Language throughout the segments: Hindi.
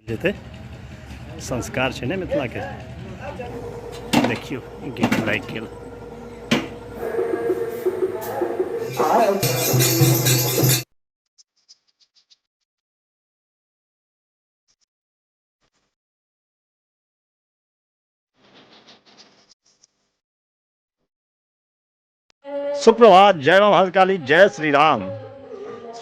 जेते संस्कार है ने मिथिला के। देखियो गीत लाइक गेल। सुप्रभात, जय मां महाकाली, जय श्री राम।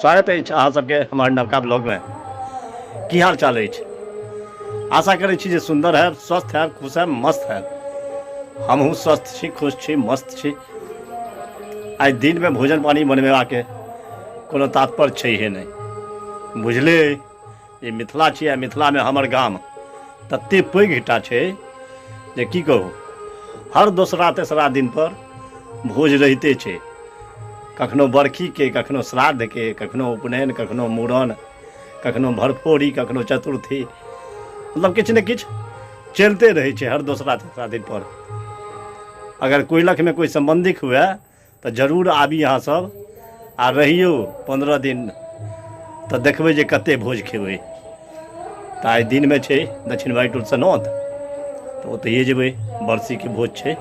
स्वागत है अहाँ सबके हमारे नवका ब्लॉग में। की हाल चाल है? आशा करै छी जे सुंदर है, स्वस्थ है, खुश है, मस्त है। हमहूँ स्वस्थ छी, खुश छी, मस्त छी। आई दिन में भोजन पानी बनबेबाके कोनो तात्पर्य छैहे नहीं, बुझले? ये मिथिला छी, मिथिला में हमर गाम तते पैघटा छै जे की कहू, हर दोसरा तेसरा दिन पर भोज रहिते छै। कखनो बरखी के, कखनो श्राद्ध के, कखनो उपनयन, कखनो मूड़न, कखनो भरफोरी, कखनो चतुर्थी, मतलब किछु ने किछु चलते रहे छै हर दोसरा तेसरा दिन पर। अगर कोइलख में कोई संबंधिक हुए तो जरूर आबी अहाँ सब आ रहियो 15 दिन, तो देखबै जे कते भोज खेबै। तो आई दिन में छै दक्षिण बाई टोल से नौत, तो ओतहिए जेबै, बरसी के भोज छै।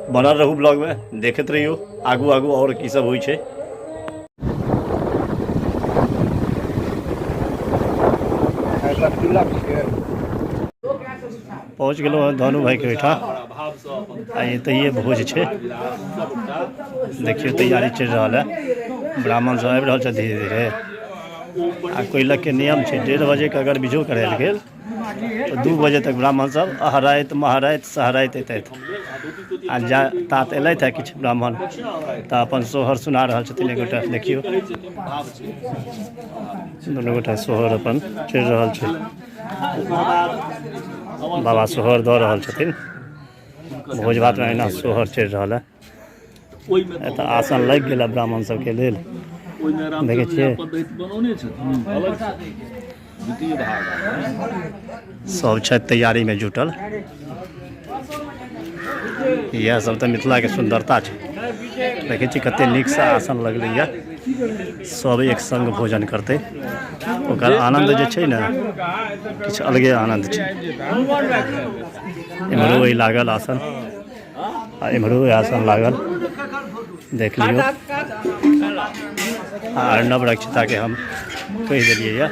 बनल रहू ब्लॉग में, देखते रहियो आगू आगू और की सब होइ छै। पहुँच गेलो धनु भाई के ओहिठाम। आई तहिए भोज छै, देखियो तैयारी चल रहा है। ब्राह्मण सब आबि रहल छै धीरे धीरे। आ कोइलख के नियम छै 1:30 बजे के अगर बीजो करायल गेल तो 2 बजे तक ब्राह्मण सब अहराइत महराइत सहराइत अयतैथ। आ जा तात एलैथ है किछु ब्राह्मण तऽ अपन सोहर सुना रहल छथिन। एक गोटा देखियो, दुनू गोटा सोहर अपन चढ़ि रहल छै। बाबा सोहर दऽ रहल छथिन। भोज भात में अहिना सोहर चढ़ि रहल है। एतऽ आसन लागि गेल ब्राह्मण सबके लेल, देखै छियै सब छथि तैयारी में जुटल। यह सब तो मिथिला के सुंदरता छै। देखै छी कते नीक से आसन लगलैया, सब एक संग भोजन करते। ओकर आनंद जे छै ने, किछु अलगे आनंद छै। इम्हरो वही लागल आसन, आ इम्हरो आसन लागल, देख लियो। अर्णव रक्षिता के हम कहि देलिए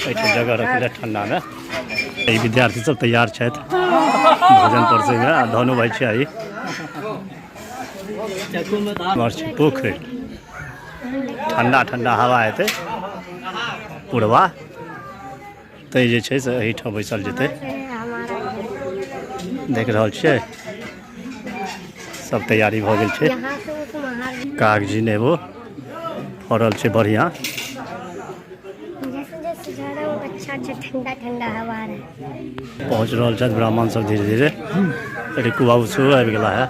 जगह रखले ठंडा में। ये विद्यार्थी सब तैयार छथि भोजन परसे में। आ धनु भाई छै आई पोखरि, ठंडा ठंडा हवा हेतै पुरवा, तै जे छै से एहिठाम बैसल जेतै। देख रहल छियै सब तैयारी भऽ गेल छै। कागजी नेबो फड़ल छै बढ़िया। ठंडा ठंडा हवा पहुँच रहा है ब्राह्मण सब धीरे धीरे। रिकू बाबू सेहो आबि गेला है।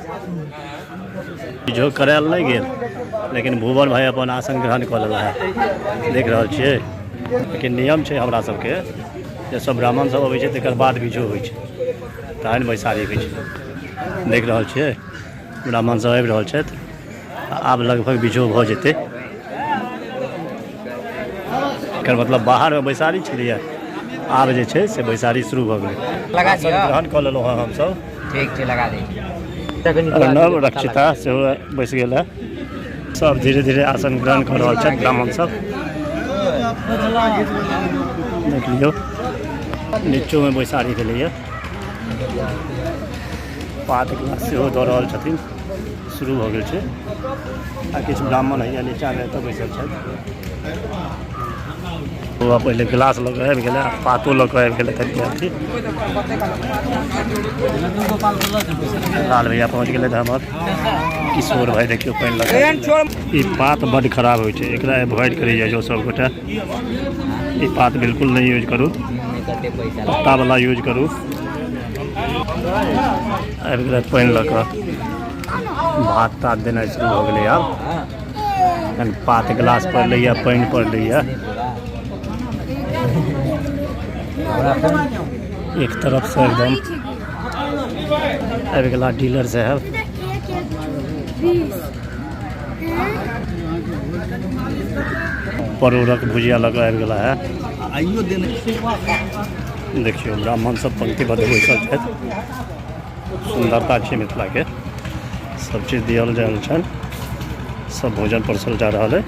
जो करायल नहीं गेल, लेकिन भुवन भाई अपन आसन ग्रहण कऽ लेला है, देख रहल छियै। लेकिन नियम छै हमरा सबके जे सब ब्राह्मण सब अबै छै तकर बाद बीजो होइ छै, तहन बैसारी होइ छै। देख रहल छियै ब्राह्मण सब आबि रहल छथि। आब लगभग बीजो भऽ जेतै। एकर मतलब बाहर में बैसारी छलियै, आब जे छै से बैसारी शुरू भऽ गेलै। लगा दियौ, ग्रहण कऽ लेलहुँ हँ हमसब। ठीक छै, लगा दी। अर्णव रक्षिता सेहो बैस गेल है। सब धीरे धीरे आसन ग्रहण कर रहल छथि ब्राह्मण सब। देख लियौ नीचो में बैसारी भेलैए। पात गिलास सेहो दऽ रहल छथिन, शुरू भऽ गेल छै। आ किछु ब्राह्मण हैया नीचा में एतऽ बैसल छथि। वो पहले गिलास लग आबि गेलै, पातो लऽ कऽ आबि गेलै विद्यार्थी। लाल भैया पहुँच गेलै हमर। किशोर भाई देखियो पानि लग। ई पात बड़ खराब होइ छै, एकरा एवॉइड करै जाइ जो सब गोटा। ई पात बिल्कुल नहीं यूज करू, पत्ता वाला यूज करू। आबि गेलै पानि लऽ कऽ। भात तात देनाइ शुरू भऽ गेलै आब। पात गिलास पर लैया, पानि पर लैया। एक तरफ से एकदम आबि गेला डीलर साहब। परोरक भुजिया लगा आबि गेला है। आइयो देने देखियो ब्राह्मण सब पंक्तिबद्ध बैसल छथि। सुंदरता छै मिथिला के, सब चीज दियल जायल छनि, सब भोजन परसल जा रहल है।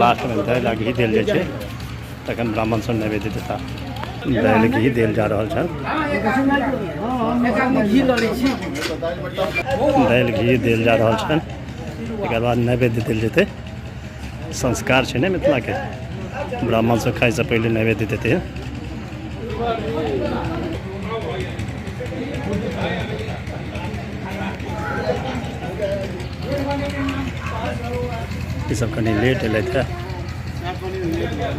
लास्ट में दालि आ घी देल जाइ छै, तखन ब्राह्मण सब नैवेद्य देता। दालि घी देल जा रहल छनि, दालि घी देल जा रहल छनि, तकर बाद नैवेद्य देल जेतै। संस्कार छै ने मिथिला के, ब्राह्मण सब खाइ से पहले नैवेद्य देते हैं। ये सब कनी लेट एलथि है,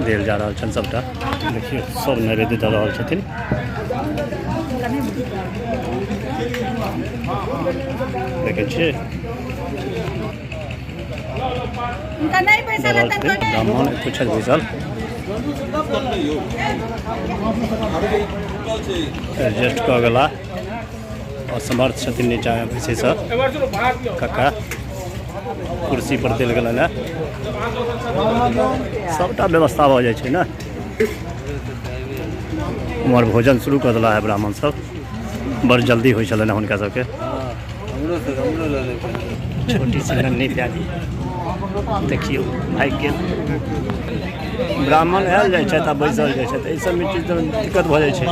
देल जा रहल छनि सबटा। देखियो सब नैवेद्य दऽ रहल छथिन। देखै छियै ब्राह्मण एतऽ छथि बैसल। एडजस्ट कऽ गेला, असमर्थ छथिन नीचा में बैसै से। कक्का कुर्सी पर देल गेलनि है, सबटा व्यवस्था भऽ जाइ छै ने। उमहर भोजन शुरू कऽ देला है ब्राह्मण सब, बड़ जल्दी होइ छलनि हुनका सबके। छोटी सी नन्ही प्यारी देखियो भागि गेल। ब्राह्मण आयल जाइ छथि आ बैसल जाइ छथि, एहि सबमे चीज दिक्कत भऽ जाइ छै।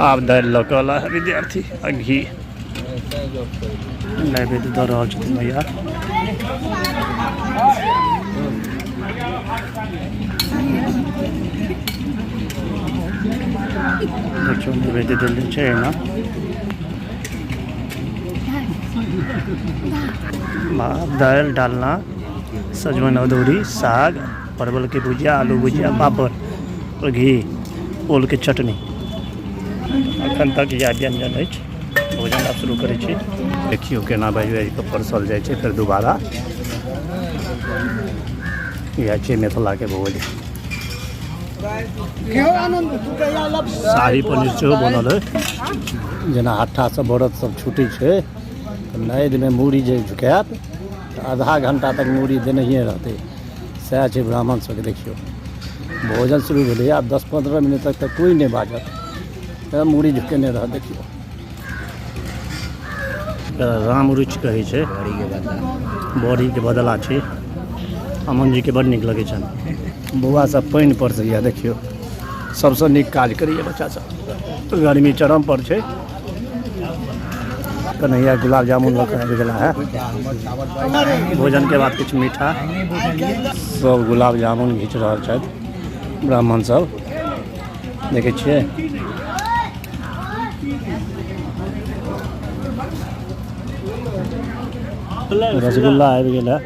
आब दालि लऽ कऽ अला है विद्यार्थी आ घी नैवेद्य दऽ रहल छथिन भैया। देखियो नैवेद्य देल छै एना, भात दालि डालना, सजमन अदौरी, साग, परवल के भुजिया, आलू भुजिया, पापड़ और घी, ओल के चटनी। अखन तक यह व्यंजन अछि। भोजन आब शुरू करै छी। देखियो केना बाजि बाजि कऽ परसल जाइ छै फेर दोबारा। इएह छै मिथिलाके भोज। शाही पनीर सेहो बनल है, जेना हट्ठा सब व्रत सब छूटै छै तऽ नादिमे मूड़ी जे झुकायत तऽ आधा घंटा तक मूड़ी देनहिए रहतै। सएह छै ब्राह्मण सबके। देखियो भोजन शुरू भेलै, आब 10-15 मिनट तक तऽ कोई नहि बाजत, तऽ मूड़ी झुकेने रहत। देखियो राम रुचि कहै छै, बड़ी के बदला छै। अमन जी के बड़ नीक लगै छनि। बौआ सब पानि परसैया, देखियो सबसँ नीक काज करैया बच्चा सब। गर्मी चरम पर छै। कन्हैया गुलाब जामुन लऽ कऽ आबि गेला है। भोजन के बाद किछु मीठा, सब गुलाब जामुन घीच रहल छथि ब्राह्मण सब, देखै छियै। रसगुल्ला आबि गेल है।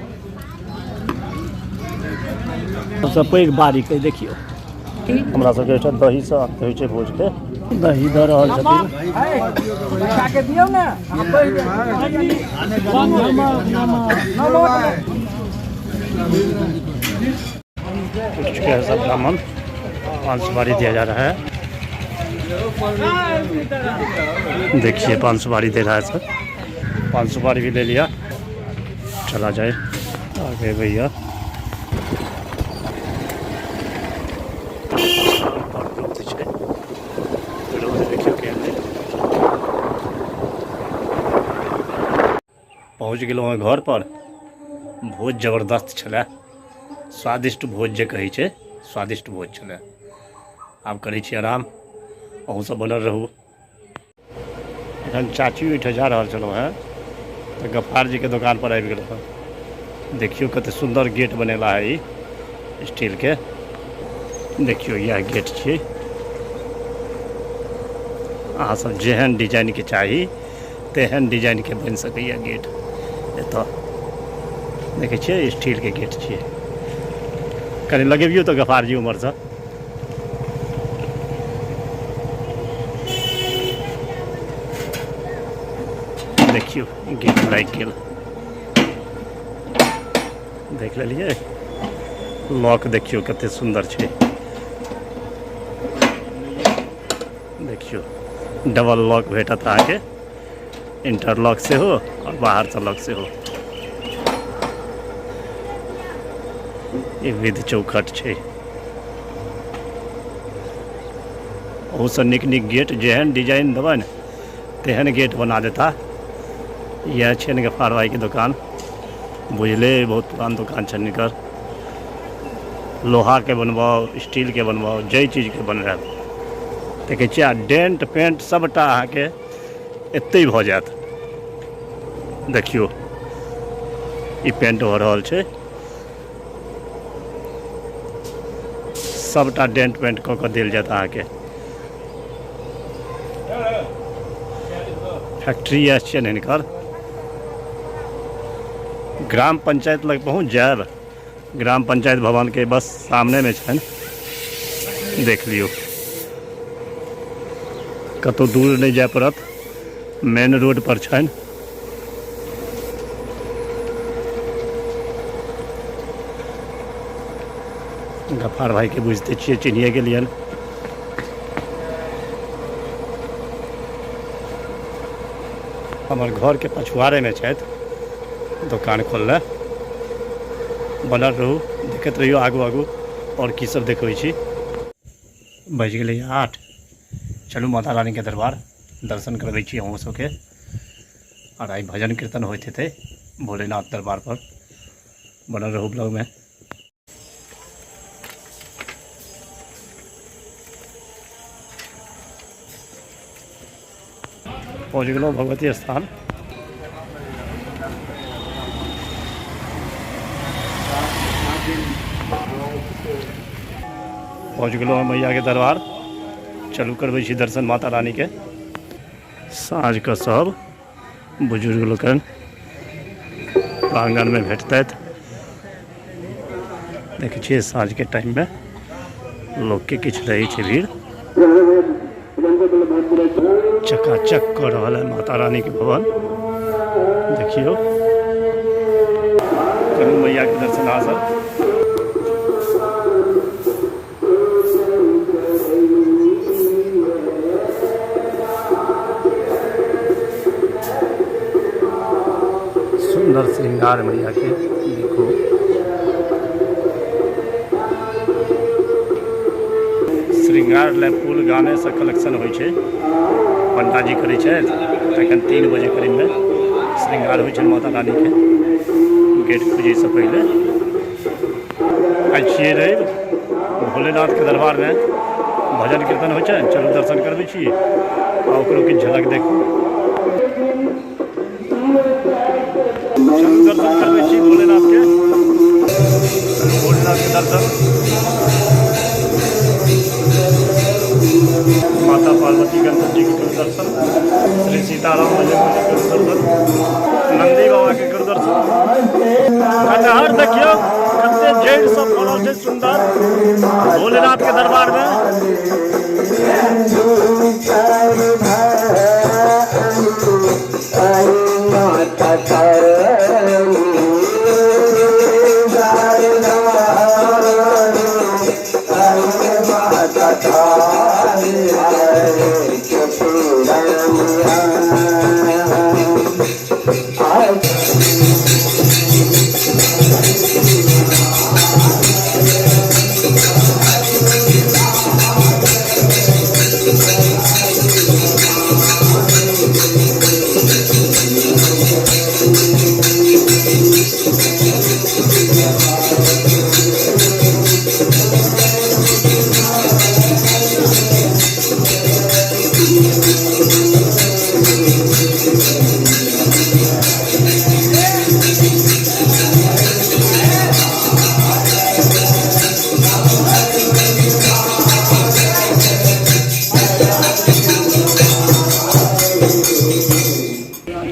सबसँ पैघ बारीक देखियो हमरा सबके एहिठाम दही से अंत होइ छै भोज के। दही दऽ रहल छथिन। उठ चुके हैं सब ब्राह्मण, 5 सुपारी दिया जा रहा है। देखिए 5 सुपारी दे रहा है सर। 5 सुपारी भी ले लिया, चला जाए आगे भैया। पहुँच गेलहुँ हैं घर पर। भोज जबरदस्त छलै, स्वादिष्ट भोज जे कहै छै, स्वादिष्ट भोज छलै। आब करै छी आराम, अहूँ सब बनल रहू। एखन चाची ओहिठाम जा रहल छलहुँ हैं तऽ गफ्फार जी के दुकान पर आबि गेलहुँ हैं। देखियो कते सुंदर गेट बनेला है ई स्टील के। देखियो यह गेट छियै। अहाँ सब जेहन डिजाइन के चाही तेहन डिजाइन के बनि सकैया गेट। एतऽ देखै छियै स्टील के गेट छियै। कनि लगेबियो तऽ गफ्फार जी उम्हर से। देखियो गेट लागि गेल, देख लेलियै। लॉक देखियो कते सुंदर छै। देखियो डबल लॉक भेटत अहाँके, इंटरलॉक से हो और बाहर से लॉक से हो। ये विध चौखट छे। ओसँ नीक नीक गेट जेहन डिजाइन देबै ने तेहन गेट बना देता। यह छै ने गफ्फार भाई के दुकान, बुझले बहुत पुरान दुकान छै निकर। लोहा के बनवाओ, स्टील के बनवाओ, जै चीज के बनवाओ देखै छियै। आ डेंट पेंट सबटा अहाँके एत्ते भऽ जायत। देखियो ई पेंट हो रहल छै, सबटा डेंट पेंट कऽ कऽ देल जायत अहाँके। फैक्ट्री छै ने हिनकर। ग्राम पंचायत लग पहुँच जायब, ग्राम पंचायत भवन के बस सामने में छन, देख लियो। कतौ दूर नहीं जाय पड़त, मेन रोड पर छन। गफ्फार भाई के बुझते छियै, चिन्हिए गेलियन। हमर घर के पछुआरे में छथि दुकान खोलले। बनल रहू, देखते रहियो आगू आगू और की सब देखबै छी। बज गेलै 8। चलू माता रानी के दरबार दर्शन करबै छी अहूँ सबके। और आई भजन कीर्तन होइत हेतै भोलेनाथ दरबार पर। बनल रहू ब्लॉग में। पहुँच गेलहुँ भगवती स्थान। पहुँच गए मैया के दरबार। चलू करबै छी दर्शन माता रानी के। साँझ के सब बुजुर्ग लोकन प्रांगण में भेटतैथ। देखै छियै साँझ के टाइम में लोग के किछ रहै छै भीड़। चकाचक कर रहल है माता रानी के भवन। देखियो, करू मैया के दर्शन हासिल। सुंदर श्रृंगार मैया के देखो। श्रृंगार ले फूल गाने से कलेक्शन होइ छै। पंडा जी करै छै तखन 3 बजे करीब में श्रृंगार होइ छै माता रानी के। गेट खुजै से पहले आई छियै रवि भोलेनाथ के दरबार में भजन कीर्तन होइ छै। चलू दर्शन करबै छी आ ओकरो की झलक देखू। चलू दर्शन करबै छी भोलेनाथ के। भोलेनाथ के दर्शन, माता पार्वती गणपति जी के करू दर्शन, श्री सीताराम बजरंग के करू दर्शन, नंदी बाबा के करू दर्शन। कटहर देखियो कते जड़ सब फड़ल छै सुंदर भोलेनाथ के दरबार में।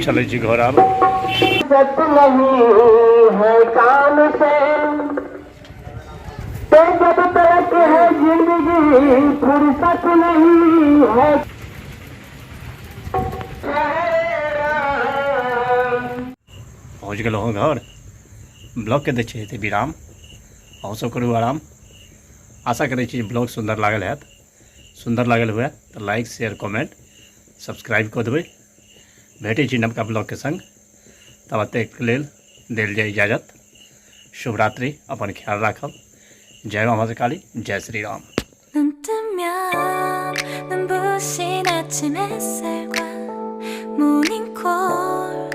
चले जी घर आब। सत नहीं है कान से तो जब तक है जिंदगी फुर्सत नहीं है। पहुँच गए हूँ घर। ब्लॉग के दै छियै विराम। अहूँ सब करू आराम। आशा करै छी ब्लॉग सुंदर लागल हैत। सुंदर लागल हुए तो लाइक शेयर कमेंट सब्सक्राइब कऽ देबै। भेटै छी नवका ब्लॉग के संग। तब तक लेल देल जाय इजाजत। शुभ रात्रि, अपन ख्याल राखब। जय माँ भद्रकाली, जय श्री राम। 눈 뜨면 눈부신 아침 햇살